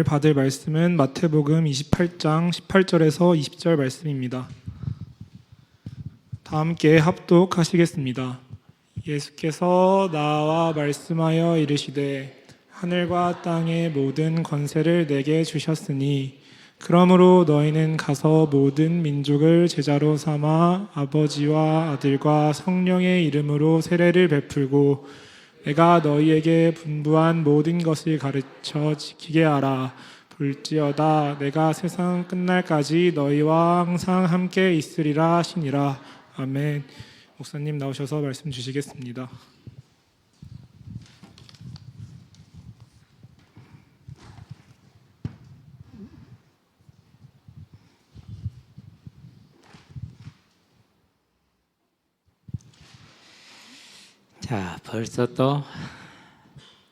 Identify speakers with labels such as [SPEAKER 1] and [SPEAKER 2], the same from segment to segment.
[SPEAKER 1] 받을 말씀은 마태복음 28장 18절에서 20절 말씀입니다. 다 함께 합독하시겠습니다. 예수께서 나와 말씀하여 이르시되 하늘과 땅의 모든 권세를 내게 주셨으니 그러므로 너희는 가서 모든 민족을 제자로 삼아 아버지와 아들과 성령의 이름으로 세례를 베풀고 내가 너희에게 분부한 모든 것을 가르쳐 지키게 하라. 볼지어다 내가 세상 끝날까지 너희와 항상 함께 있으리라 하시니라. 아멘. 목사님 나오셔서 말씀 주시겠습니다.
[SPEAKER 2] 자, 벌써 또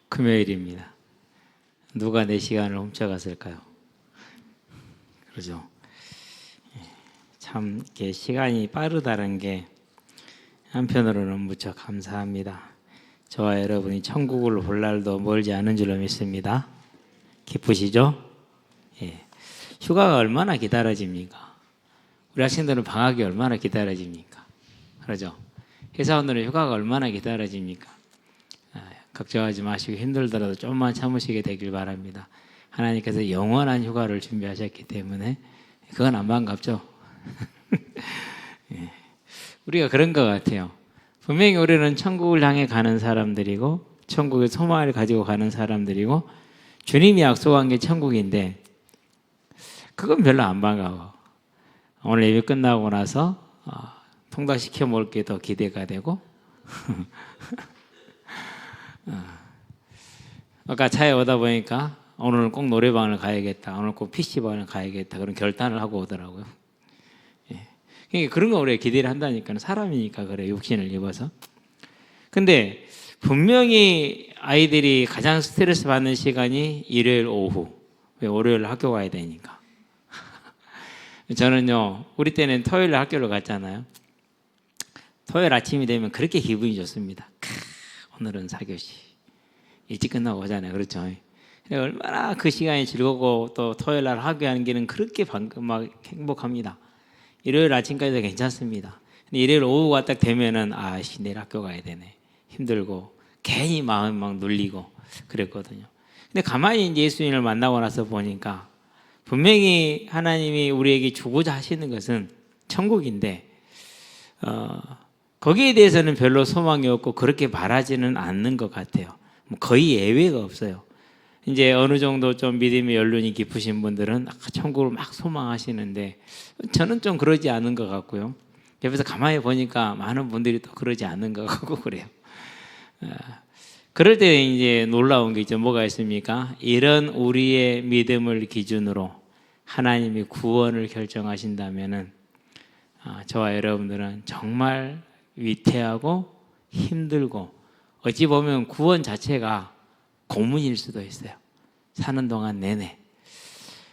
[SPEAKER 2] 금요일입니다. 누가 내 시간을 훔쳐갔을까요? 그러죠. 참 이렇게 시간이 빠르다는 게 한편으로는 무척 감사합니다. 저와 여러분이 천국을 볼 날도 멀지 않은 줄로 믿습니다. 기쁘시죠? 예. 휴가가 얼마나 기다려집니까? 우리 학생들은 방학이 얼마나 기다려집니까? 그러죠. 회사원들은 휴가가 얼마나 기다려집니까? 걱정하지 마시고 힘들더라도 좀만 참으시게 되길 바랍니다. 하나님께서 영원한 휴가를 준비하셨기 때문에 그건 안 반갑죠? 예. 우리가 그런 것 같아요. 분명히 우리는 천국을 향해 가는 사람들이고 천국의 소망을 가지고 가는 사람들이고 주님이 약속한 게 천국인데 그건 별로 안 반가워. 오늘 예배 끝나고 나서 통닭시켜 먹을 게 더 기대가 되고 아까 차에 오다 보니까 오늘은 꼭 노래방을 가야겠다, 오늘 꼭 PC방을 가야겠다 그런 결단을 하고 오더라고요. 예. 그러니까 그런 거 우리가 기대를 한다니까. 사람이니까 그래, 육신을 입어서. 근데 분명히 아이들이 가장 스트레스 받는 시간이 일요일 오후. 왜? 월요일 학교 가야 되니까. 저는요, 우리 때는 토요일 학교를 갔잖아요. 토요일 아침이 되면 그렇게 기분이 좋습니다. 오늘은 4교시 일찍 끝나고 오잖아요. 그렇죠? 얼마나 그 시간이 즐겁고 또 토요일 날 학교 하는 길은 그렇게 막 행복합니다. 일요일 아침까지도 괜찮습니다. 근데 일요일 오후가 딱 되면은 내일 학교 가야 되네. 힘들고 괜히 마음이 막 눌리고 그랬거든요. 근데 가만히 이제 예수님을 만나고 나서 보니까 분명히 하나님이 우리에게 주고자 하시는 것은 천국인데 거기에 대해서는 별로 소망이 없고 그렇게 바라지는 않는 것 같아요. 거의 예외가 없어요. 이제 어느 정도 좀 믿음의 연륜이 깊으신 분들은 천국을 막 소망하시는데 저는 좀 그러지 않은 것 같고요. 옆에서 가만히 보니까 많은 분들이 또 그러지 않는 것 같고 그래요. 그럴 때 이제 놀라운 게 있죠. 뭐가 있습니까? 이런 우리의 믿음을 기준으로 하나님이 구원을 결정하신다면은 저와 여러분들은 정말 위태하고 힘들고 어찌 보면 구원 자체가 고문일 수도 있어요. 사는 동안 내내.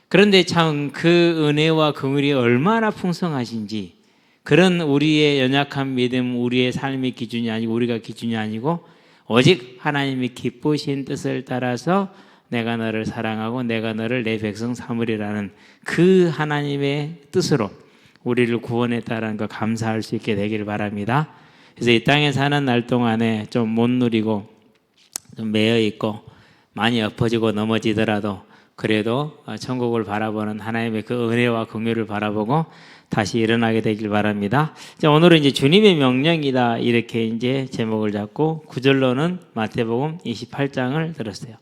[SPEAKER 2] 그런데 참 그 은혜와 긍휼이 얼마나 풍성하신지, 그런 우리의 연약한 믿음, 우리의 삶의 기준이 아니고 우리가 기준이 아니고 오직 하나님이 기쁘신 뜻을 따라서 내가 너를 사랑하고 내가 너를 내 백성 삼으리라는 그 하나님의 뜻으로 우리를 구원했다는 거 감사할 수 있게 되길 바랍니다. 그래서 이 땅에 사는 날 동안에 좀 못 누리고 좀 매여 있고 많이 엎어지고 넘어지더라도 그래도 천국을 바라보는 하나님의 그 은혜와 긍휼을 바라보고 다시 일어나게 되길 바랍니다. 자, 오늘은 이제 주님의 명령이다 이렇게 이제 제목을 잡고 9절로는 마태복음 28장을 들었어요.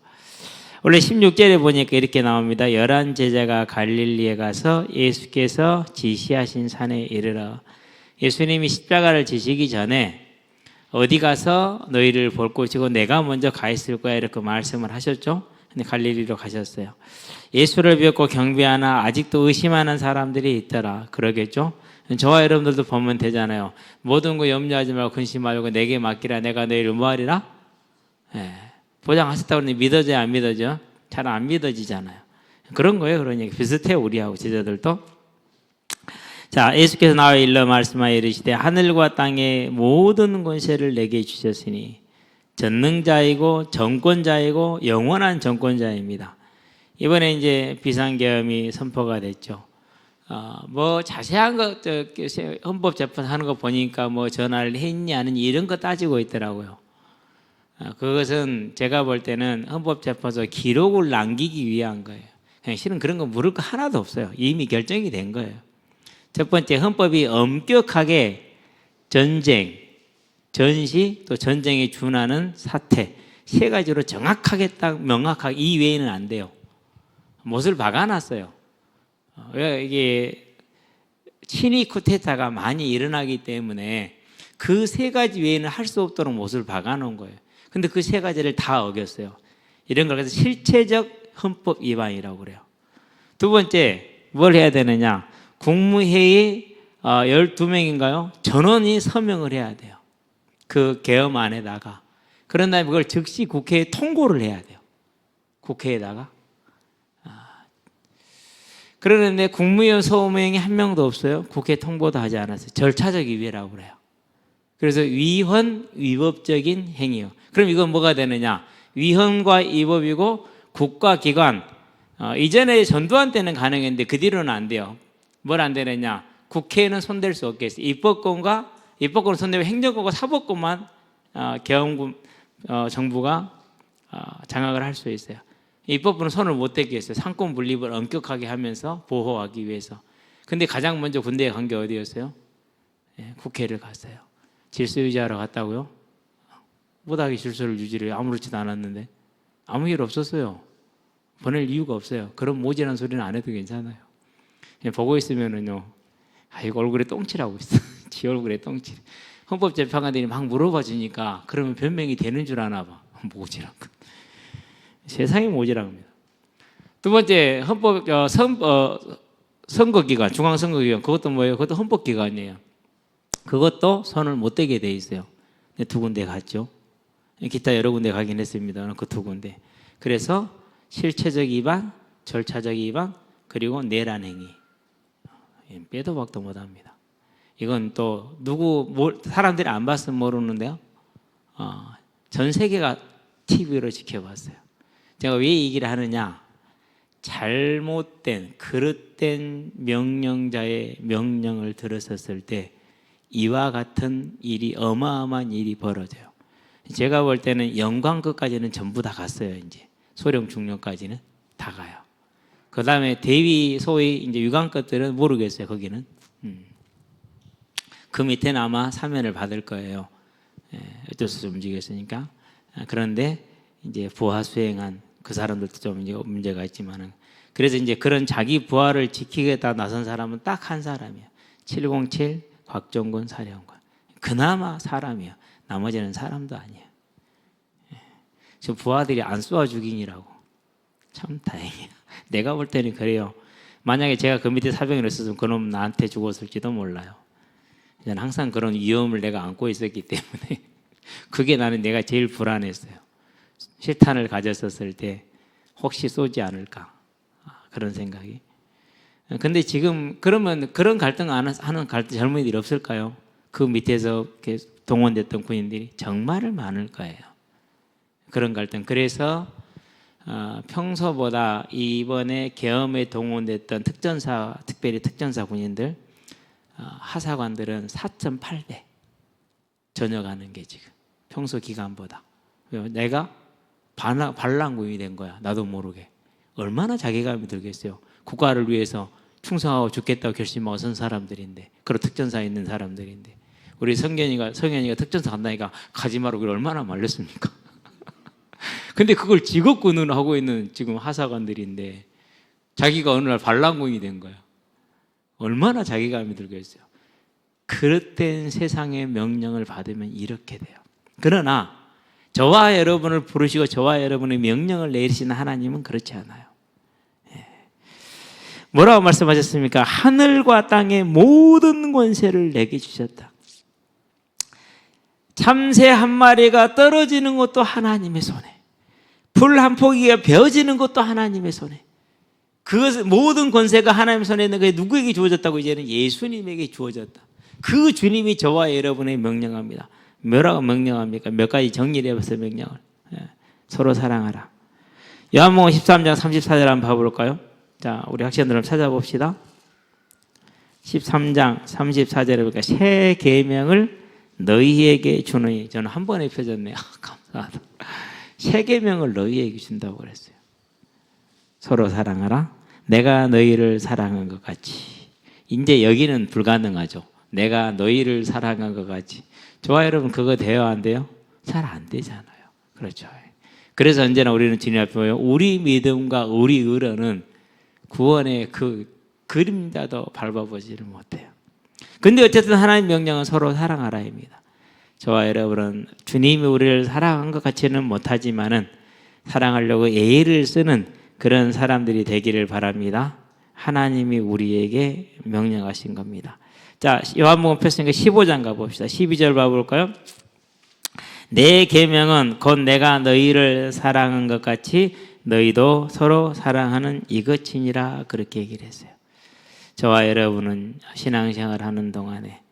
[SPEAKER 2] 원래 16절에 보니까 이렇게 나옵니다. 11 제자가 갈릴리에 가서 예수께서 지시하신 산에 이르러. 예수님이 십자가를 지시기 전에 어디 가서 너희를 볼 곳이고 내가 먼저 가 있을 거야 이렇게 말씀을 하셨죠. 근데 갈릴리로 가셨어요. 예수를 뵙고 경배하나 아직도 의심하는 사람들이 있더라. 그러겠죠. 저와 여러분들도 보면 되잖아요. 모든 거 염려하지 말고 근심 말고 내게 맡기라. 내가 너희를 뭐하리라? 보장하셨다고 하는데 믿어져야 안 믿어져? 잘 안 믿어지잖아요. 그런 거예요. 그러니까 비슷해요. 우리하고 제자들도. 자, 예수께서 나와 일러 말씀하여 이르시되 하늘과 땅의 모든 권세를 내게 주셨으니 전능자이고 정권자이고 영원한 정권자입니다. 이번에 이제 비상계엄이 선포가 됐죠. 뭐 자세한 거 헌법재판 하는 거 보니까 뭐 전화를 했니 안 했니 이런 거 따지고 있더라고요. 그것은 제가 볼 때는 헌법재판소 기록을 남기기 위한 거예요. 그냥 실은 그런 거 물을 거 하나도 없어요. 이미 결정이 된 거예요. 첫 번째, 헌법이 엄격하게 전쟁, 전시, 또 전쟁에 준하는 사태 세 가지로 정확하게 딱 명확하게 이 외에는 안 돼요. 못을 박아놨어요. 왜 이게 친위 쿠데타가 많이 일어나기 때문에 그 세 가지 외에는 할 수 없도록 못을 박아놓은 거예요. 근데 그 세 가지를 다 어겼어요. 이런 걸 그래서 실체적 헌법 위반이라고 그래요. 두 번째, 뭘 해야 되느냐? 국무회의 12명인가요? 전원이 서명을 해야 돼요. 그 계엄 안에다가. 그런 다음에 그걸 즉시 국회에 통고를 해야 돼요. 국회에다가. 그러는데 국무위원 소명이 한 명도 없어요. 국회 통보도 하지 않았어요. 절차적 위배라고 그래요. 그래서 위헌, 위법적인 행위요. 그럼 이건 뭐가 되느냐? 위헌과 위법이고 국가기관, 이전에 전두환 때는 가능했는데 그 뒤로는 안 돼요. 뭘 안 되느냐? 국회에는 손댈 수 없겠어요. 입법권은 손대고 행정권과 사법권만 계엄군 정부가 장악을 할 수 있어요. 입법부는 손을 못 대게 했어요. 상권 분립을 엄격하게 하면서 보호하기 위해서. 근데 가장 먼저 군대에 간 게 어디였어요? 국회를 갔어요. 질서 유지하러 갔다고요? 못하게 질서를 유지를 아무렇지도 않았는데 아무 일 없었어요. 보낼 이유가 없어요. 그런 모질한 소리는 안 해도 괜찮아요. 그냥 보고 있으면은요, 이거 얼굴에 똥칠하고 있어. 지 얼굴에 똥칠. 헌법재판관들이 막 물어봐 주니까 그러면 변명이 되는 줄 아나 봐. 모질한 거. 세상이 모질한 겁니다. 두 번째, 선거기관, 중앙선거기관, 그것도 뭐예요? 그것도 헌법기관이에요. 그것도 손을 못 대게 돼 있어요. 두 군데 갔죠. 기타 여러 군데 가긴 했습니다. 그 두 군데. 그래서 실체적 위반, 절차적 위반, 그리고 내란 행위. 빼도 박도 못합니다. 이건 또 사람들이 안 봤으면 모르는데요. 전 세계가 TV로 지켜봤어요. 제가 왜 이 얘기를 하느냐? 잘못된, 그릇된 명령자의 명령을 들었었을 때 이와 같은 일이, 어마어마한 일이 벌어져요. 제가 볼 때는 영광급까지는 전부 다 갔어요. 이제 소령 중령까지는 다 가요. 그 다음에 대위, 소위 이제 유관급들은 모르겠어요. 거기는. 그 밑에는 아마 사면을 받을 거예요. 어쩔 수 없이 움직였으니까. 그런데 이제 부하 수행한 그 사람들도 좀 이제 문제가 있지만은, 그래서 이제 그런 자기 부하를 지키겠다 나선 사람은 딱 한 사람이에요. 707 곽종근 사령관. 그나마 사람이에요. 나머지는 사람도 아니에요. 저 부하들이 안 쏘아 죽이니라고. 참 다행이에요. 내가 볼 때는 그래요. 만약에 제가 그 밑에 사병을 했었으면 그놈 나한테 죽었을지도 몰라요. 저는 항상 그런 위험을 내가 안고 있었기 때문에 그게 나는 내가 제일 불안했어요. 실탄을 가졌었을 때 혹시 쏘지 않을까, 그런 생각이. 근데 지금 그러면 그런 갈등 안 하는 젊은이들이 없을까요? 그 밑에서 이렇게 동원됐던 군인들이 정말 많을 거예요. 그런 갈등. 그래서 평소보다 이번에 계엄에 동원됐던 특전사, 특별히 특전사 군인들, 하사관들은 4.8배 전역하는 게 지금 평소 기간보다. 내가 반란군이 된 거야. 나도 모르게. 얼마나 자괴감이 들겠어요. 국가를 위해서 충성하고 죽겠다고 결심하고 선 사람들인데, 그리고 특전사에 있는 사람들인데, 우리 성현이가 특전사 간다니까 가지 말라고 얼마나 말렸습니까? 근데 그걸 직업군으로 하고 있는 지금 하사관들인데 자기가 어느 날 반란군이 된 거야. 얼마나 자괴감이 들겠어요. 그릇된 세상의 명령을 받으면 이렇게 돼요. 그러나 저와 여러분을 부르시고 저와 여러분의 명령을 내리시는 하나님은 그렇지 않아요. 뭐라고 말씀하셨습니까? 하늘과 땅의 모든 권세를 내게 주셨다. 참새 한 마리가 떨어지는 것도 하나님의 손에, 풀 한 포기가 베어지는 것도 하나님의 손에, 그것 모든 권세가 하나님의 손에 있는 게 누구에게 주어졌다고? 이제는 예수님에게 주어졌다. 그 주님이 저와 여러분의 명령합니다. 뭐라고 명령합니까? 몇 가지 정리를 해봤어요. 명령을. 서로 사랑하라. 요한복음 13장 34절 한번 봐볼까요? 자, 우리 학생들 한번 찾아봅시다. 13장 34절에 보니까 새 계명을 너희에게 주노니, 저는 한 번에 펴졌네요. 감사하다. 새 계명을 너희에게 준다고 그랬어요. 서로 사랑하라. 내가 너희를 사랑한 것 같이. 이제 여기는 불가능하죠. 내가 너희를 사랑한 것 같이. 좋아요, 여러분. 그거 돼요, 안 돼요? 잘 안 되잖아요. 그렇죠. 그래서 언제나 우리는 주님 앞에 보면 우리 믿음과 우리 의로는 구원의 그 그림자도 밟아보지를 못해요. 근데 어쨌든 하나님 명령은 서로 사랑하라입니다. 저와 여러분은 주님이 우리를 사랑한 것 같지는 못하지만은 사랑하려고 애를 쓰는 그런 사람들이 되기를 바랍니다. 하나님이 우리에게 명령하신 겁니다. 자, 요한복음 폈으니까 15장 가봅시다. 12절 봐볼까요? 내 계명은 곧 내가 너희를 사랑한 것 같이 너희도 서로 사랑하는 이것이니라, 그렇게 얘기를 했어요. 저와 여러분은 신앙생활 하는 동안에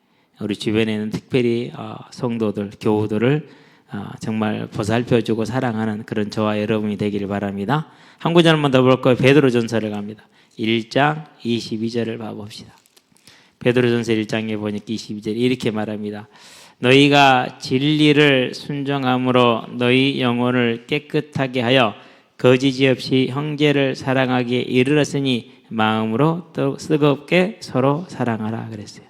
[SPEAKER 2] 우리 주변에는 특별히 성도들, 교우들을 정말 보살펴주고 사랑하는 그런 저와 여러분이 되기를 바랍니다. 한 구절만 더 볼까요? 베드로전서를 갑니다. 1장 22절을 봐봅시다. 베드로전서 1장에 보니까 22절 이렇게 말합니다. 너희가 진리를 순종함으로 너희 영혼을 깨끗하게 하여 거지지 없이 형제를 사랑하기에 이르렀으니 마음으로 또 뜨겁게 서로 사랑하라 그랬어요.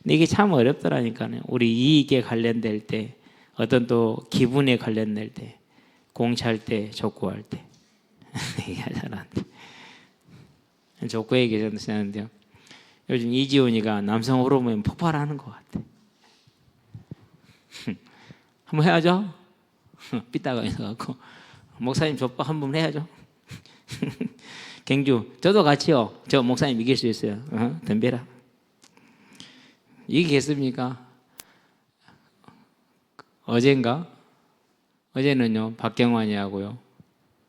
[SPEAKER 2] 근데 이게 참 어렵더라니까요. 우리 이익에 관련될 때, 어떤 또 기분에 관련될 때, 공차할 때, 족구할 때 이게 잘 안 돼. 족구 얘기 좀 쓰는데요. 요즘 이지훈이가 남성 호르몬 폭발하는 것 같아. 한번 해야죠. 삐딱가 있어갖고 목사님 족박 한번 해야죠. 경주 저도 같이요. 저 목사님 이길 수 있어요. 덤벼라. 이기겠습니까? 어제는요 박경환이하고요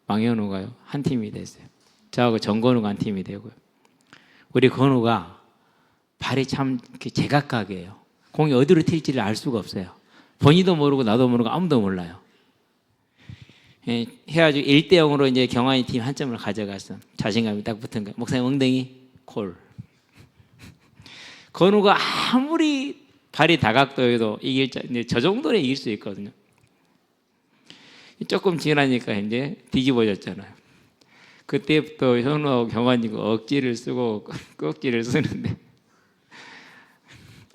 [SPEAKER 2] 망현우가요 한 팀이 됐어요. 저하고 정건우가 한 팀이 되고요. 우리 건우가 발이 참 제각각이에요. 공이 어디로 튈지를 알 수가 없어요. 본인도 모르고 나도 모르고 아무도 몰라요. 해가지고 1대0으로 이제 경환이 팀 한 점을 가져갔어. 자신감이 딱 붙은 거야. 목사님 엉덩이 콜. 건우가 아무리 발이 다각도여도 저 정도는 이길 수 있거든요. 조금 지나니까 이제 뒤집어졌잖아요. 그때부터 현우하고 경환이가 억지를 쓰고 꺽지를 쓰는데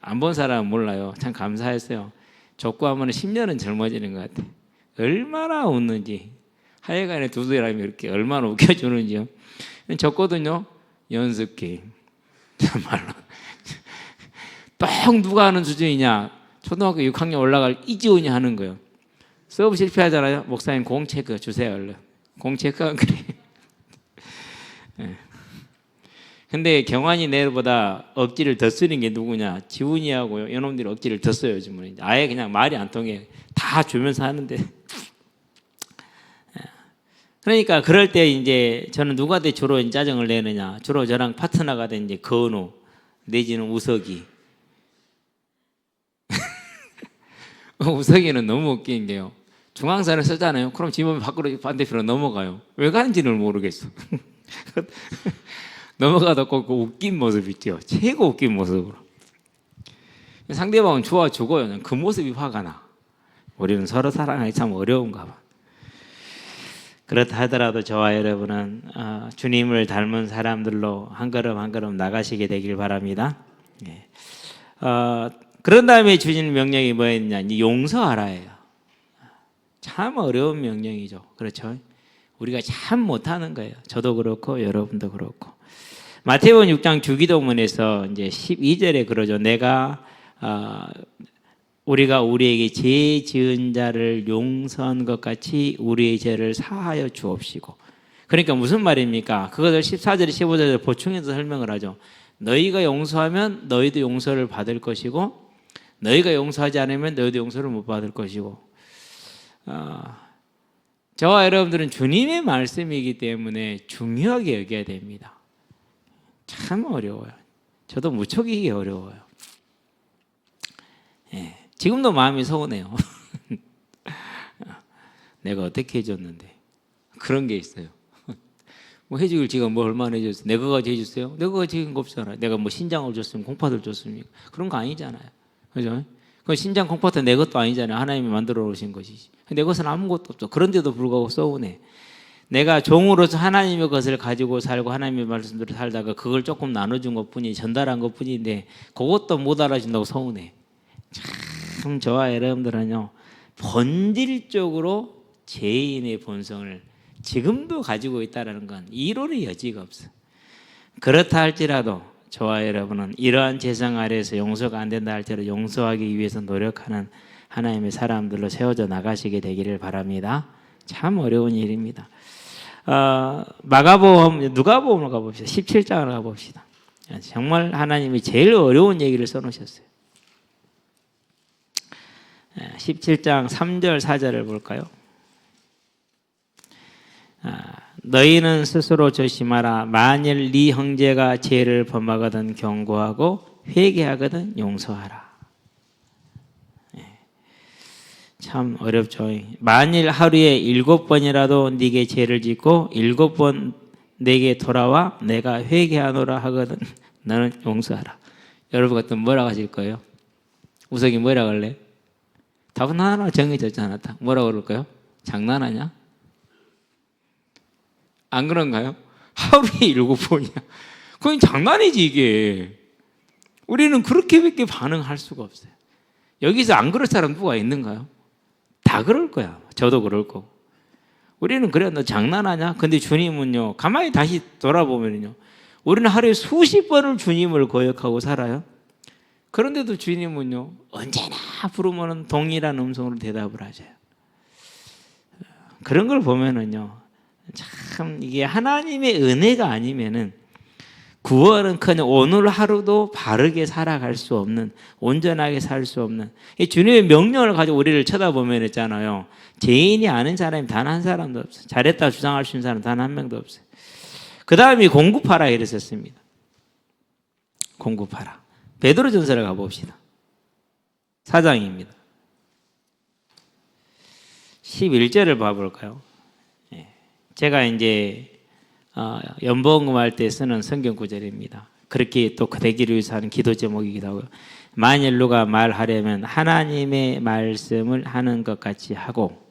[SPEAKER 2] 안 본 사람은 몰라요. 참 감사했어요. 족구하면 10년은 젊어지는 것 같아요. 얼마나 웃는지, 하여간에 두 사람이 이렇게 얼마나 웃겨주는지요. 졌거든요. 연습 게임. 정말로. 똥 누가 하는 수준이냐. 초등학교 6학년 올라갈 이지훈이 하는 거예요. 서브 실패하잖아요. 목사님 공 체크 주세요. 얼른. 공 체크하면 그래. 근데 경환이 내보다 억지를 더 쓰는 게 누구냐? 지훈이하고요. 이놈들이 억지를 더 써요. 요즘은. 아예 그냥 말이 안 통해. 다 주면서 하는데. 그러니까 그럴 때 이제 저는 누구한테 주로 짜증을 내느냐? 주로 저랑 파트너가 된 이제 건우 내지는 우석이. 우석이는 너무 웃긴 게요. 중앙선을 쓰잖아요. 그럼 지금 밖으로 반대편으로 넘어가요. 왜 가는지를 모르겠어. 넘어가다 꼭 그 웃긴 모습 있죠. 최고 웃긴 모습으로. 상대방은 좋아 죽어요. 그 모습이 화가 나. 우리는 서로 사랑하기 참 어려운가 봐. 그렇다 하더라도 저와 여러분은 주님을 닮은 사람들로 한 걸음 한 걸음 나가시게 되길 바랍니다. 그런 다음에 주신 명령이 뭐였냐? 용서하라예요. 참 어려운 명령이죠. 그렇죠? 우리가 참 못하는 거예요. 저도 그렇고 여러분도 그렇고. 마태복음 6장 주기도문에서 이제 12절에 그러죠. 우리가 우리에게 죄 지은 자를 용서한 것 같이 우리의 죄를 사하여 주옵시고. 그러니까 무슨 말입니까? 그것을 14절, 15절에 보충해서 설명을 하죠. 너희가 용서하면 너희도 용서를 받을 것이고 너희가 용서하지 않으면 너희도 용서를 못 받을 것이고. 저와 여러분들은 주님의 말씀이기 때문에 중요하게 여겨야 됩니다. 참 어려워요. 저도 무척 이기 어려워요. 지금도 마음이 서운해요. 내가 어떻게 해줬는데 그런 게 있어요. 뭐 해주길 지가 뭐 얼마나 해줬어요? 내가 가지 해줬어요? 내가 가지 해준 거 없잖아요. 내가 뭐 신장을 줬으면 콩팥을 줬습니까? 그런 거 아니잖아요. 그죠? 그 신장 콩팥은 내 것도 아니잖아요. 하나님이 만들어 놓으신 것이지. 내 것은 아무것도 없죠. 그런데도 불구하고 서운해. 내가 종으로서 하나님의 것을 가지고 살고 하나님의 말씀대로 살다가 그걸 조금 나눠준 것뿐이 전달한 것뿐인데 그것도 못 알아준다고 서운해. 참 저와 여러분들은요 본질적으로 죄인의 본성을 지금도 가지고 있다는 건 이론의 여지가 없어. 그렇다 할지라도 저와 여러분은 이러한 재상 아래에서 용서가 안 된다 할지라도 용서하기 위해서 노력하는 하나님의 사람들로 세워져 나가시게 되기를 바랍니다. 참 어려운 일입니다. 누가복음을 가봅시다. 17장을 가봅시다. 정말 하나님이 제일 어려운 얘기를 써놓으셨어요. 17장 3절 4절을 볼까요? 너희는 스스로 조심하라. 만일 네 형제가 죄를 범하거든 경고하고 회개하거든 용서하라. 참 어렵죠. 만일 하루에 7번이라도 네게 죄를 짓고 7번 내게 돌아와 내가 회개하노라 하거든 너는 용서하라. 여러분 같으면 뭐라고 하실 거예요? 우석이 뭐라고 할래? 답은 하나 정해졌잖아. 뭐라고 그럴까요? 장난하냐? 안 그런가요? 하루에 7번이야. 그건 장난이지 이게. 우리는 그렇게밖에 반응할 수가 없어요. 여기서 안 그럴 사람 누가 있는가요? 다 그럴 거야. 저도 그럴 거고. 우리는 그래 너 장난하냐? 근데 주님은요 가만히 다시 돌아보면요 우리는 하루에 수십 번을 주님을 거역하고 살아요. 그런데도 주님은요 언제나 부르면 동일한 음성으로 대답을 하셔요. 그런 걸 보면은요 참 이게 하나님의 은혜가 아니면은 구원은커녕 오늘 하루도 바르게 살아갈 수 없는, 온전하게 살 수 없는 이 주님의 명령을 가지고 우리를 쳐다보면 있잖아요. 죄인이 아는 사람이 단 한 사람도 없어요. 잘했다 주장할 수 있는 사람 단 한 명도 없어요. 그 다음이 공급하라 이랬었습니다. 공급하라. 베드로전서를 가봅시다. 4장입니다. 11절을 봐볼까요? 제가 이제 연보금할 때 쓰는 성경 구절입니다. 그렇게 또 되기를 위해서 하는 기도 제목이기도 하고요. 만일 누가 말하려면 하나님의 말씀을 하는 것 같이 하고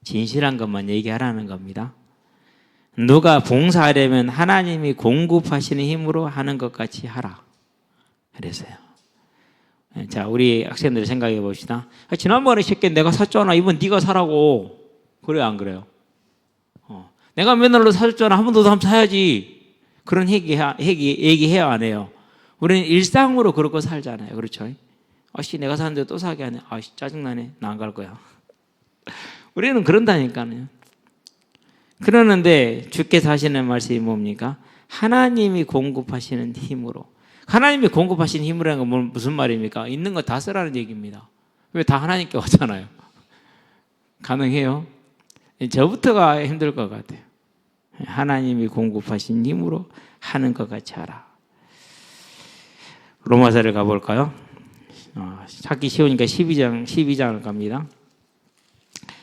[SPEAKER 2] 진실한 것만 얘기하라는 겁니다. 누가 봉사하려면 하나님이 공급하시는 힘으로 하는 것 같이 하라. 그래서요. 자, 우리 학생들 생각해 봅시다. 지난번에 새끼 내가 샀잖아. 이번 네가 사라고. 그래요, 안 그래요? 내가 맨날 너 사줬잖아. 한 번 더 한번 사야지. 그런 얘기해야 안 해요. 우리는 일상으로 그렇게 살잖아요. 그렇죠? 아씨, 내가 샀는데 또 사게 하네. 아씨, 짜증나네. 나 안 갈 거야. 우리는 그런다니까요. 그러는데 주께서 하시는 말씀이 뭡니까? 하나님이 공급하시는 힘으로. 하나님이 공급하시는 힘이라는 건 무슨 말입니까? 있는 거 다 쓰라는 얘기입니다. 왜 다 하나님께 왔잖아요. 가능해요? 저부터가 힘들 것 같아요. 하나님이 공급하신 힘으로 하는 것 같이 하라. 로마서를 가볼까요? 찾기 쉬우니까 12장을 갑니다.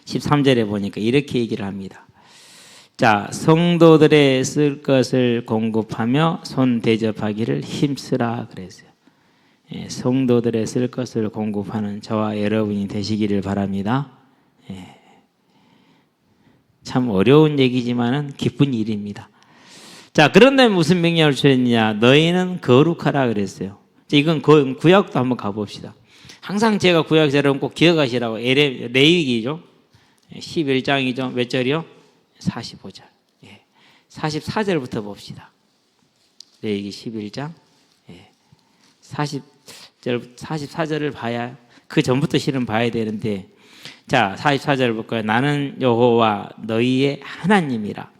[SPEAKER 2] 13절에 보니까 이렇게 얘기를 합니다. 자, 성도들의 쓸 것을 공급하며 손 대접하기를 힘쓰라 그랬어요. 성도들의 쓸 것을 공급하는 저와 여러분이 되시기를 바랍니다. 참 어려운 얘기지만은 기쁜 일입니다. 자, 그런데 무슨 명령을 주셨느냐? 너희는 거룩하라 그랬어요. 이건 구약도 한번 가봅시다. 항상 제가 구약에서 여러분 꼭 기억하시라고 레위기죠. 11장이죠. 몇 절이요? 45절. 44절부터 봅시다. 레위기 11장 44절을 봐야 그 전부터 실은 봐야 되는데 자 44절 볼까요? 나는 여호와 너희의 하나님이라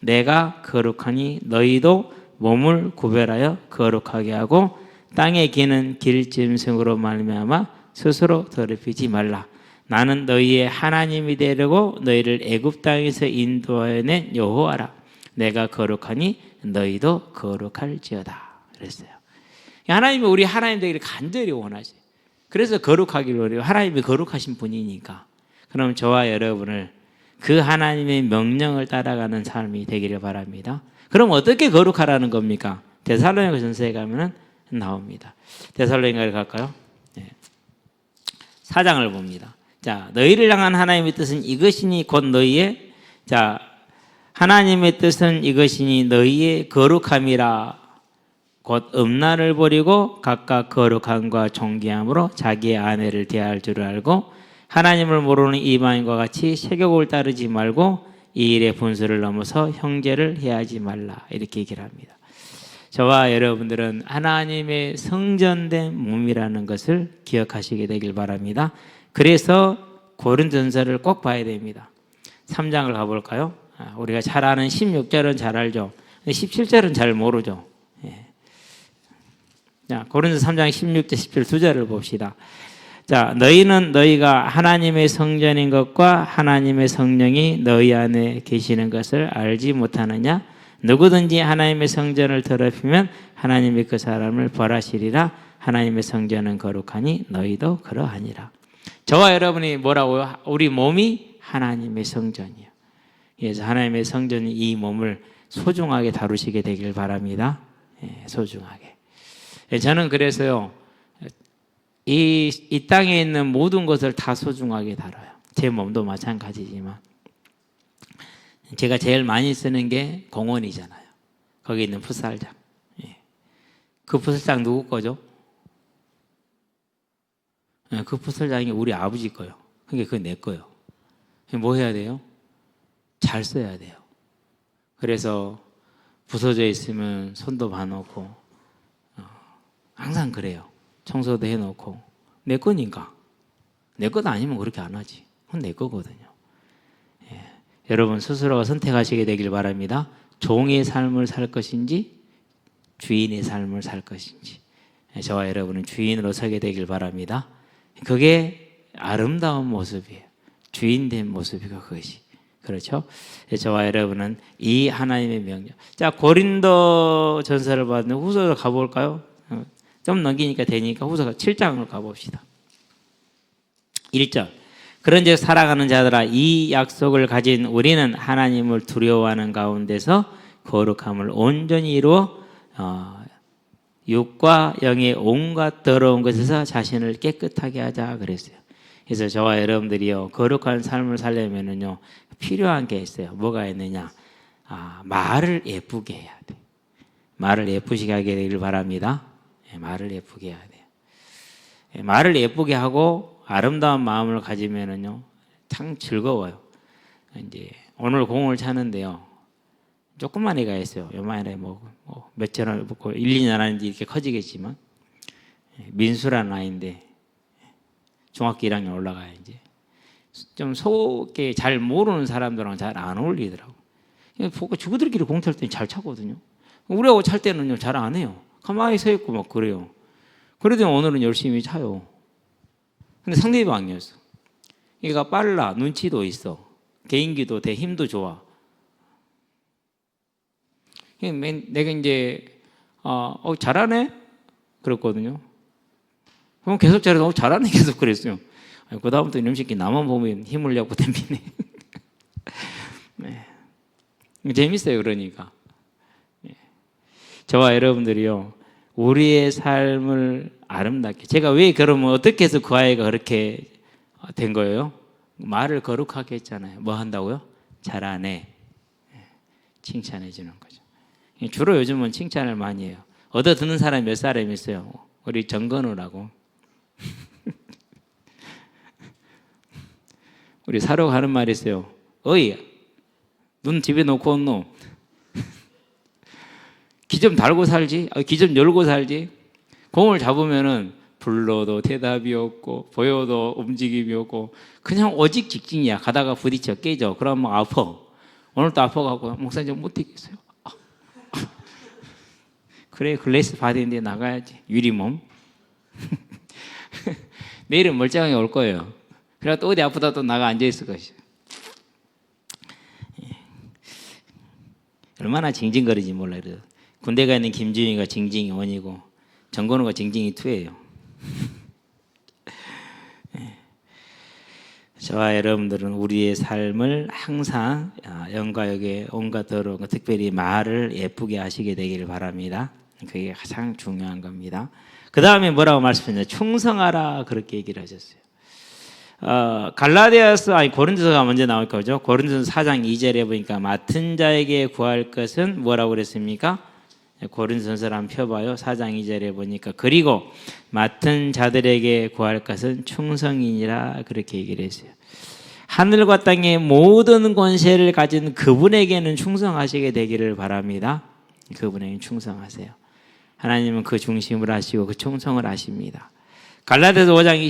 [SPEAKER 2] 내가 거룩하니 너희도 몸을 구별하여 거룩하게 하고 땅에 기는 길짐승으로 말미암아 스스로 더럽히지 말라. 나는 너희의 하나님이 되려고 너희를 애굽 땅에서 인도하여 낸 여호와라. 내가 거룩하니 너희도 거룩할지어다. 그랬어요. 하나님이 우리 하나님 되기를 간절히 원하세요. 그래서 거룩하기를 원해요. 하나님이 거룩하신 분이니까. 그럼 저와 여러분을 그 하나님의 명령을 따라가는 삶이 되기를 바랍니다. 그럼 어떻게 거룩하라는 겁니까? 데살로니가 전서에 가면은 나옵니다. 데살로니가에 갈까요? 네. 4장을 봅니다. 자, 너희를 향한 하나님의 뜻은 이것이니 곧 너희의, 자, 하나님의 뜻은 이것이니 너희의 거룩함이라. 곧 음란을 버리고 각각 거룩함과 존귀함으로 자기의 아내를 대할 줄 알고 하나님을 모르는 이방인과 같이 세욕을 따르지 말고 이 일의 분수를 넘어서 형제를 해하지 말라. 이렇게 얘기를 합니다. 저와 여러분들은 하나님의 성전된 몸이라는 것을 기억하시게 되길 바랍니다. 그래서 고린도전서를 꼭 봐야 됩니다. 3장을 가볼까요? 우리가 잘 아는 16절은 잘 알죠. 17절은 잘 모르죠. 자, 고린도서 3장 16절 17 두 절을 봅시다. 자, 너희는 너희가 하나님의 성전인 것과 하나님의 성령이 너희 안에 계시는 것을 알지 못하느냐? 누구든지 하나님의 성전을 더럽히면 하나님이 그 사람을 벌하시리라. 하나님의 성전은 거룩하니 너희도 그러하니라. 저와 여러분이 뭐라고요? 우리 몸이 하나님의 성전이에요. 그래서 하나님의 성전이 이 몸을 소중하게 다루시게 되길 바랍니다. 소중하게. 저는 그래서요, 이 땅에 있는 모든 것을 다 소중하게 다뤄요. 제 몸도 마찬가지지만. 제가 제일 많이 쓰는 게 공원이잖아요. 거기 있는 풋살장. 그 풋살장 누구 거죠? 그 풋살장이 우리 아버지 거요. 그게 내 거요. 뭐 해야 돼요? 잘 써야 돼요. 그래서 부서져 있으면 손도 봐놓고 항상 그래요. 청소도 해놓고 내 거니까. 내 것 아니면 그렇게 안 하지. 그건 내 거거든요. 여러분 스스로가 선택하시게 되길 바랍니다. 종의 삶을 살 것인지 주인의 삶을 살 것인지. 저와 여러분은 주인으로 서게 되길 바랍니다. 그게 아름다운 모습이에요. 주인된 모습이고 그것이. 그렇죠? 저와 여러분은 이 하나님의 명령. 자, 고린도 전서를 받는 후서로 가볼까요? 좀 넘기니까 되니까 후서 7장을 가봅시다. 1절. 그런즉 사랑하는 자들아 이 약속을 가진 우리는 하나님을 두려워하는 가운데서 거룩함을 온전히 이루어 육과 영의 온갖 더러운 것에서 자신을 깨끗하게 하자 그랬어요. 그래서 저와 여러분들이요 거룩한 삶을 살려면은요 필요한 게 있어요. 뭐가 있느냐? 말을 예쁘게 해야 돼. 말을 예쁘게 하게 되길 바랍니다. 말을 예쁘게 해야 돼요. 말을 예쁘게 하고 아름다운 마음을 가지면은요 참 즐거워요. 이제 오늘 공을 차는데요 조그만 애가 있어요. 요만해 몇천 원 먹고 1, 2년 하는지 이렇게 커지겠지만 민수라는 아이인데 중학교 1학년 올라가야 이제 좀 속에 잘 모르는 사람들랑 잘 안 어울리더라고. 보고 저들끼리 공 찰 때는 잘 차거든요. 우리하고 찰 때는요 잘 안 해요. 가만히 서 있고 막 그래요. 그래도 오늘은 열심히 차요. 근데 상대방이었어. 얘가 빨라, 눈치도 있어, 개인기도 돼, 힘도 좋아. 내가 이제 잘하네 그랬거든요. 그럼 계속 잘해서 잘하네 계속 그랬어요. 그 다음부터 이놈 새끼 나만 보면 힘을 내고 덤비네. 네. 재밌어요. 그러니까 저와 여러분들이요 우리의 삶을 아름답게, 제가 왜 그러면 어떻게 해서 그 아이가 그렇게 된 거예요? 말을 거룩하게 했잖아요. 뭐 한다고요? 잘하네. 칭찬해 주는 거죠. 주로 요즘은 칭찬을 많이 해요. 얻어 듣는 사람이 몇 사람 있어요? 우리 정건우라고. 우리 사료가 하는 말이 있어요. 어이, 눈 집에 놓고 온노? 기 좀 달고 살지? 기 좀 열고 살지? 공을 잡으면은 불러도 대답이 없고 보여도 움직임이 없고 그냥 오직 직진이야. 가다가 부딪혀 깨져. 그러면 아파. 오늘도 아파갖고 목사님 못 뛰겠어요. 그래 글래스 받았는데 나가야지. 유리몸. 내일은 멀쩡하게 올 거예요. 그래가 또 어디 아프다 또 나가 앉아있을 것이에요. 얼마나 징징거리지 몰라요. 군대 가 있는 김준희가 징징이 1이고 정건우가 징징이 2예요. 저와 여러분들은 우리의 삶을 항상 영과 역에 온갖 더러운 것, 특별히 말을 예쁘게 하시게 되기를 바랍니다. 그게 가장 중요한 겁니다. 그 다음에 뭐라고 말씀하셨냐? 충성하라 그렇게 얘기를 하셨어요. 고린도서가 먼저 나올 거죠. 고린도서 4장 2절에 보니까 맡은 자에게 구할 것은 뭐라고 그랬습니까? 고린도서를 한번 펴봐요. 4장 2절에 보니까 그리고 맡은 자들에게 구할 것은 충성이니라 그렇게 얘기를 했어요. 하늘과 땅의 모든 권세를 가진 그분에게는 충성하시게 되기를 바랍니다. 그분에게 충성하세요. 하나님은 그 중심을 하시고 그 충성을 하십니다. 갈라디아서 5장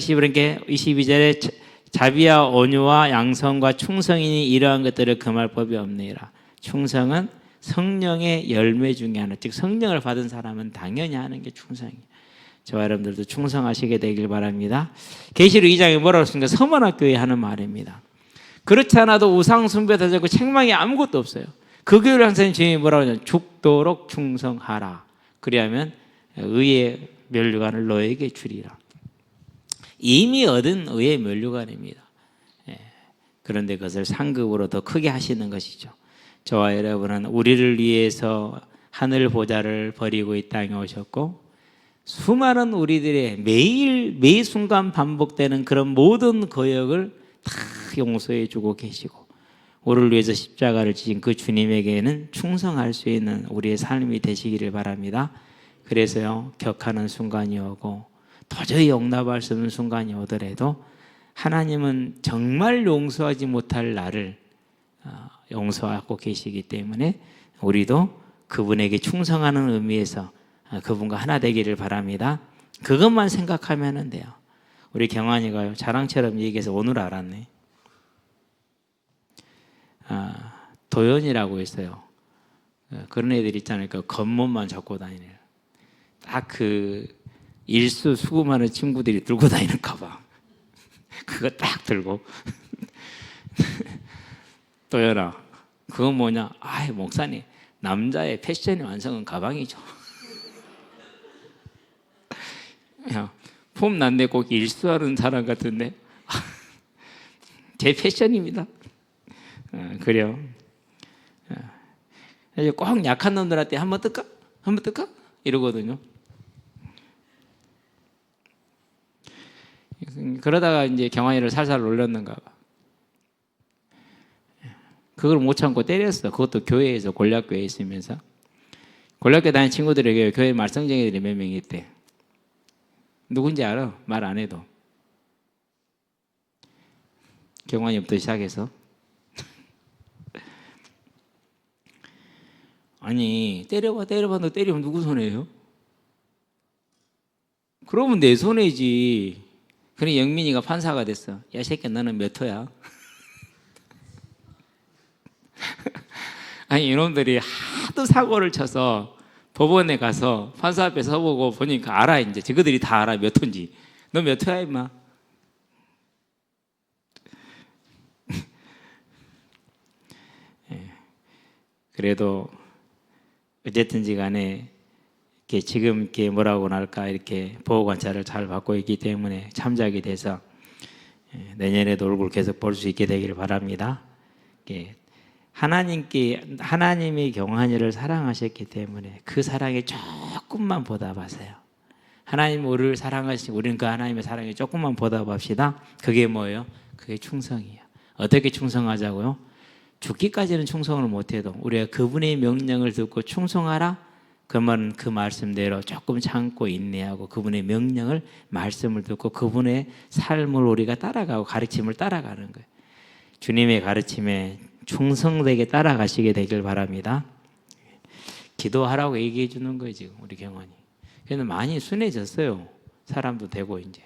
[SPEAKER 2] 22절에 자비와 온유와 양성과 충성이니 이러한 것들을 금할 법이 없느니라. 충성은 성령의 열매 중에 하나, 즉 성령을 받은 사람은 당연히 하는 게 충성이에요. 저와 여러분들도 충성하시게 되길 바랍니다. 계시록 2장에 뭐라고 했습니까? 서머나교회 하는 말입니다. 그렇지 않아도 우상 숭배도 되고 책망이 아무것도 없어요. 그 교회를 항상 주님이 뭐라고 하냐면 죽도록 충성하라. 그리하면 의의 면류관을 너에게 주리라. 이미 얻은 의의 면류관입니다. 그런데 그것을 상급으로 더 크게 하시는 것이죠. 저와 여러분은 우리를 위해서 하늘 보좌를 버리고 이 땅에 오셨고 수많은 우리들의 매 순간 반복되는 그런 모든 거역을 다 용서해 주고 계시고 우리를 위해서 십자가를 지신 그 주님에게는 충성할 수 있는 우리의 삶이 되시기를 바랍니다. 그래서요, 격하는 순간이 오고 도저히 용납할 수 없는 순간이 오더라도 하나님은 정말 용서하지 못할 나를 용서하고 계시기 때문에 우리도 그분에게 충성하는 의미에서 그분과 하나 되기를 바랍니다. 그것만 생각하면 돼요. 우리 경환이가요, 자랑처럼 얘기해서 오늘 알았네. 도연이라고 있어요. 그런 애들 있잖아요. 그 겉멋만 잡고 다니는. 딱 그 일수 수금하는 친구들이 들고 다니는 가방. 그거 딱 들고. 도연아, 그건 뭐냐? 아이, 목사님, 남자의 패션의 완성은 가방이죠. 야, 폼 난데 꼭 일수하는 사람 같은데 제 패션입니다. 그래요. 꼭 약한 놈들한테 한번 뜰까? 한번 뜰까? 이러거든요. 그러다가 이제 경환이를 살살 놀렸는가 봐. 그걸 못 참고 때렸어. 그것도 교회에서, 골략교회에 있으면서. 골략교회 다니는 친구들에게 교회 말썽쟁이들이 몇 명이 있대. 누군지 알아? 말 안 해도. 경환이부터 시작해서. 아니, 때려봐. 너 때리면 누구 손해예요? 그러면 내 손해지. 그래, 영민이가 판사가 됐어. 야, 이 새끼야, 너는 몇 호야? 아니, 이놈들이 하도 사고를 쳐서 법원에 가서 판사 앞에 서보고 보니까 알아. 이제 저거들이 다 알아. 몇 호인지. 너 몇 호야, 임마? 그래도 어쨌든지 간에 지금 이렇게 뭐라고 할까, 이렇게 보호 관찰을 잘 받고 있기 때문에 참작이 돼서 내년에도 얼굴 계속 볼 수 있게 되기를 바랍니다. 하나님이 경환이를 사랑하셨기 때문에 그 사랑에 조금만 보답하세요. 하나님 우리를 사랑하시고 우리는 그 하나님의 사랑에 조금만 보답합시다. 그게 뭐예요? 그게 충성이에요. 어떻게 충성하자고요? 죽기까지는 충성을 못해도 우리가 그분의 명령을 듣고 충성하라. 그러면 그 말씀대로 조금 참고 인내하고 그분의 명령을, 말씀을 듣고 그분의 삶을 우리가 따라가고 가르침을 따라가는 거예요. 주님의 가르침에 충성되게 따라가시게 되길 바랍니다. 기도하라고 얘기해 주는 거예요, 지금 우리 경환이. 그래서 많이 순해졌어요. 사람도 되고 이제.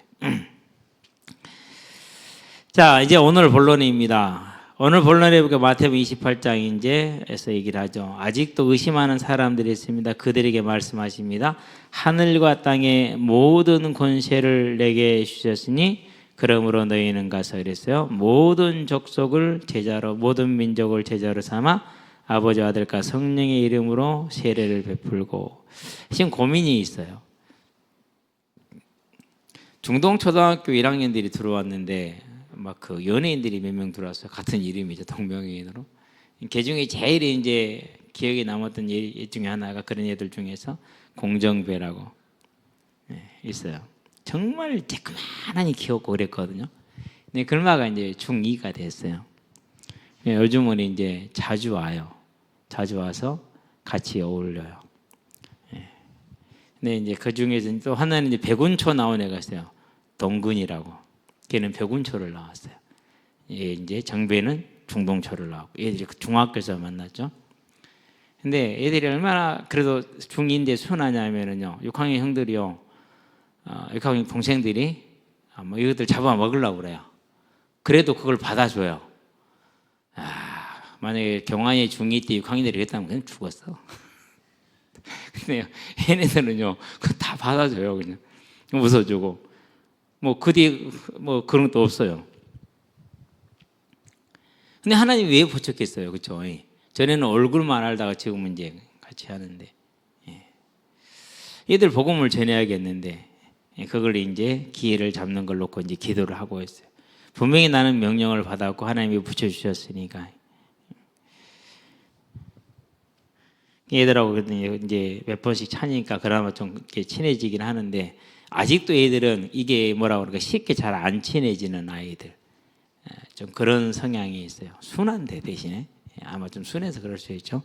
[SPEAKER 2] 자, 이제 오늘 본론입니다. 오늘 본론에 보니까 마태복음 28장에서 얘기를 하죠. 아직도 의심하는 사람들이 있습니다. 그들에게 말씀하십니다. 하늘과 땅의 모든 권세를 내게 주셨으니 그러므로 너희는 가서 이랬어요. 모든 족속을 제자로, 모든 민족을 제자로 삼아 아버지와 아들과 성령의 이름으로 세례를 베풀고. 지금 고민이 있어요. 중동초등학교 1학년들이 들어왔는데 막 그 연예인들이 몇 명 들어왔어요. 같은 이름이죠. 동명이인으로. 그 중에 제일 이제 기억에 남았던 일 중에 하나가 그런 애들 중에서 공정배라고 있어요. 정말 쬐끄만하니 키웠고 그랬거든요. 근데 글마가 이제 중2가 됐어요. 요즘은 이제 자주 와요. 자주 와서 같이 어울려요. 근데 이제 그 중에서 또 하나는 이제 백운초 나온 애가 있어요. 동근이라고. 걔는 백운초를 나왔어요. 얘 이제 정배는 중동초를 나왔고, 얘들이 중학교에서 만났죠. 근데 애들이 얼마나 그래도 중2인데 순하냐면은요, 6학년 형들이요, 6학년 동생들이 뭐 이것들 잡아 먹으려고 그래요. 그래도 그걸 받아줘요. 만약에 경환이 중2 때 6학년들이 그랬다면 그냥 죽었어. 근데 얘네들은요, 그거 다 받아줘요. 그냥 웃어주고. 뭐, 그 뒤에 뭐 그런 것도 없어요. 근데 하나님 왜 부족했어요? 그쵸? 전에는 얼굴만 알다가 지금은 이제 같이 하는데. 얘들 복음을 전해야겠는데, 그걸 이제 기회를 잡는 걸 놓고 이제 기도를 하고 있어요. 분명히 나는 명령을 받았고 하나님이 붙여주셨으니까. 얘들하고 이제 몇 번씩 차니까 그나마 좀 이렇게 친해지긴 하는데 아직도 얘들은 이게 뭐라고 그럴까 쉽게 잘 안 친해지는 아이들. 좀 그런 성향이 있어요. 순한데 대신에 아마 좀 순해서 그럴 수 있죠.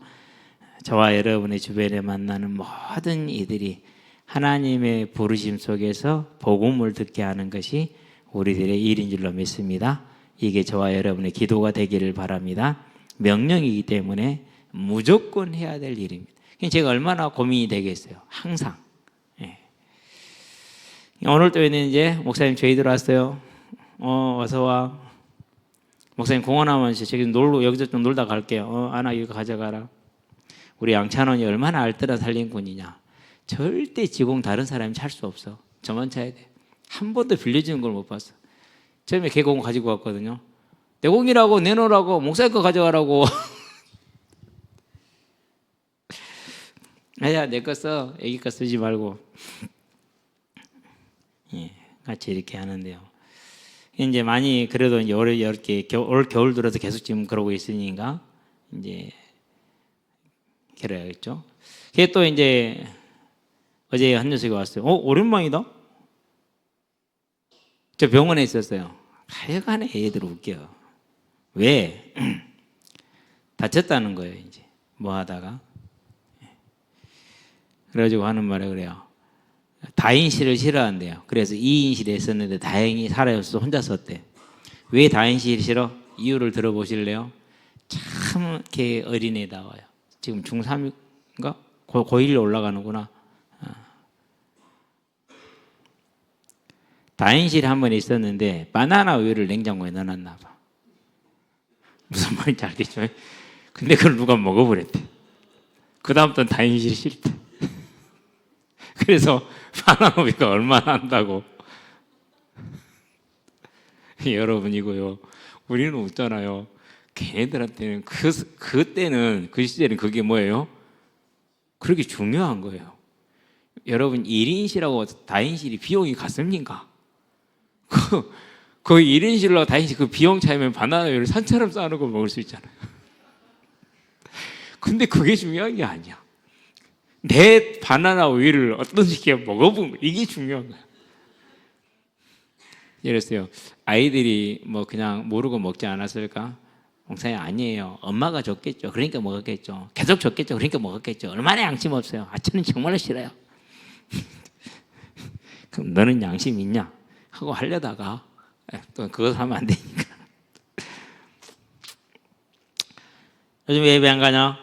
[SPEAKER 2] 저와 여러분의 주변에 만나는 모든 이들이 하나님의 부르심 속에서 복음을 듣게 하는 것이 우리들의 일인 줄로 믿습니다. 이게 저와 여러분의 기도가 되기를 바랍니다. 명령이기 때문에 무조건 해야 될 일입니다. 제가 얼마나 고민이 되겠어요. 항상. 오늘 또 이제 목사님 저희 들어왔어요. 어서 와. 목사님 공원하면서 저기 여기서 좀 놀다 갈게요. 아나 이거 가져가라. 우리 양찬원이 얼마나 알뜰한 살림꾼이냐. 절대 지공 다른 사람이 찰 수 없어. 저만 차야 돼. 한 번도 빌려주는 걸 못 봤어. 처음에 개공 가지고 왔거든요. 내 공이라고 내놓으라고 목사님 거 가져가라고. 야, 내 거 써. 애기 거 쓰지 말고. 같이 이렇게 하는데요. 이제 많이 그래도 이제 이렇게 올 겨울 들어서 계속 지금 그러고 있으니까 이제 그래야겠죠. 그게 또 이제 어제 한 녀석이 왔어요. 오랜만이다. 저 병원에 있었어요. 하여간에 애들 웃겨. 왜? 다쳤다는 거예요. 이제 뭐 하다가. 그래가지고 하는 말에 그래요. 다인실을 싫어한대요. 그래서 2인실에 있었는데 다행히 살아서 혼자 썼대. 왜 다인실이 싫어? 이유를 들어보실래요? 참 이렇게 어린애다워요. 지금 중3인가? 고1로 올라가는구나. 다인실에 한 번 있었는데 바나나 우유를 냉장고에 넣어놨나 봐. 무슨 말인지 알겠죠? 근데 그걸 누가 먹어버렸대. 그 다음부터는 다인실이 싫대. 그래서 바나나 우유가 얼마나 한다고. 여러분이고요. 우리는 웃잖아요. 걔네들한테는 그때는 그 시절엔 그게 뭐예요? 그렇게 중요한 거예요. 여러분 1인실하고 다인실이 비용이 같습니까? 그 1인실로 다인실 그 비용 차이면 바나나 우유를 산처럼 싸놓고 먹을 수 있잖아요. 근데 그게 중요한 게 아니야. 내 바나나 우유를 어떤 식으로 먹어본 거 이게 중요한 거야. 이랬어요. 아이들이 뭐 그냥 모르고 먹지 않았을까? 목사님 아니에요. 엄마가 줬겠죠. 그러니까 먹었겠죠. 계속 줬겠죠. 그러니까 먹었겠죠. 얼마나 양심 없어요. 저는 정말 싫어요. 그럼 너는 양심 있냐? 하고 하려다가 또 그거 하면 안 되니까. 요즘 예배 안 가냐?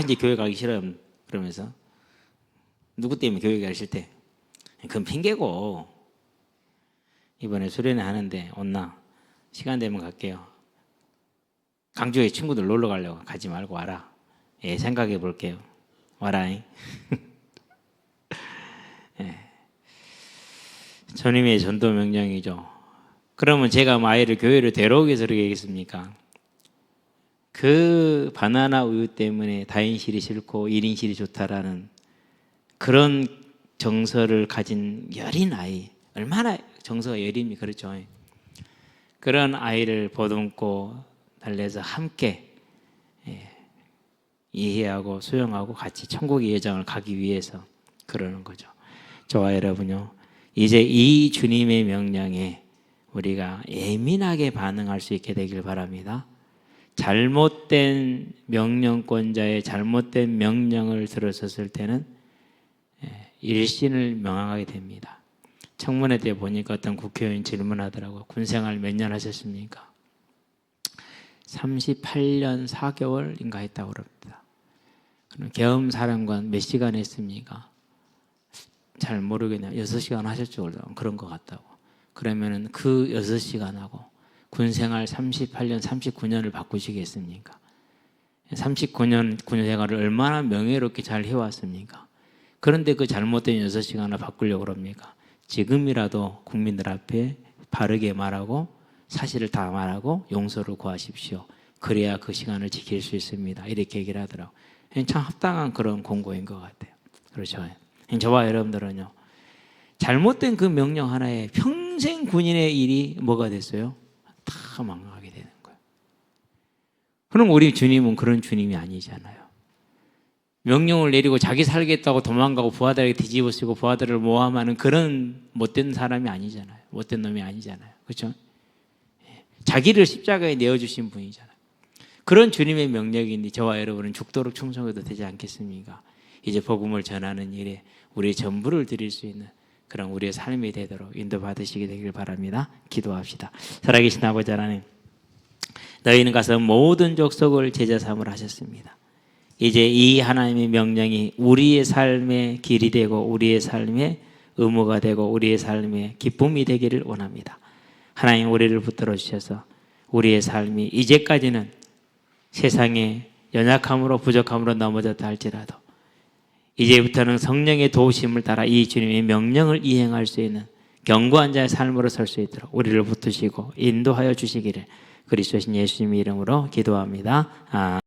[SPEAKER 2] 이제 교회 가기 싫어요. 그러면서 누구 때문에 교회 가기 싫대? 그건 핑계고 이번에 수련회 하는데 온나? 시간 되면 갈게요. 강주에 친구들 놀러 가려고. 가지 말고 와라. 생각해 볼게요. 와라잉. 주님의 전도 명령이죠. 그러면 제가 아이를 교회를 데려오기 위해서 그러겠습니까? 그 바나나 우유 때문에 다인실이 싫고 1인실이 좋다라는 그런 정서를 가진 여린 아이, 얼마나 정서가 여린이 그렇죠. 그런 아이를 보듬고 달래서 함께 이해하고 수용하고 같이 천국의 예정을 가기 위해서 그러는 거죠. 저와 여러분요, 이제 이 주님의 명령에 우리가 예민하게 반응할 수 있게 되길 바랍니다. 잘못된 명령권자의 잘못된 명령을 들었었을 때는 일신을 명하게 됩니다. 청문회 때 보니까 어떤 국회의원 질문하더라고요. 군생활 몇 년 하셨습니까? 38년 4개월인가 했다고 그럽니다. 그럼 계엄사령관 몇 시간 했습니까? 잘 모르겠네요. 6시간 하셨죠? 그런 것 같다고. 그러면은 그 6시간하고 군생활 38년, 39년을 바꾸시겠습니까? 39년 군 생활을 얼마나 명예롭게 잘 해왔습니까? 그런데 그 잘못된 6시간을 바꾸려고 그럽니까? 지금이라도 국민들 앞에 바르게 말하고 사실을 다 말하고 용서를 구하십시오. 그래야 그 시간을 지킬 수 있습니다. 이렇게 얘기를 하더라고요. 참 합당한 그런 공고인 것 같아요. 그렇죠. 저와 여러분들은요, 잘못된 그 명령 하나에 평생 군인의 일이 뭐가 됐어요? 다 망하게 되는 거예요. 그럼 우리 주님은 그런 주님이 아니잖아요. 명령을 내리고 자기 살겠다고 도망가고 부하들에게 뒤집어쓰고 부하들을 모함하는 그런 못된 사람이 아니잖아요. 못된 놈이 아니잖아요. 그렇죠? 자기를 십자가에 내어주신 분이잖아요. 그런 주님의 명령인데 저와 여러분은 죽도록 충성해도 되지 않겠습니까? 이제 복음을 전하는 일에 우리의 전부를 드릴 수 있는 그런 우리의 삶이 되도록 인도받으시게 되길 바랍니다. 기도합시다. 살아계신 아버지 하나님, 너희는 가서 모든 족속을 제자 삼으라 하셨습니다. 이제 이 하나님의 명령이 우리의 삶의 길이 되고 우리의 삶의 의무가 되고 우리의 삶의 기쁨이 되기를 원합니다. 하나님, 우리를 붙들어 주셔서 우리의 삶이 이제까지는 세상의 연약함으로 부족함으로 넘어졌다 할지라도 이제부터는 성령의 도우심을 따라 이 주님의 명령을 이행할 수 있는 견고한 자의 삶으로 설 수 있도록 우리를 붙드시고 인도하여 주시기를 그리스도신 예수님의 이름으로 기도합니다.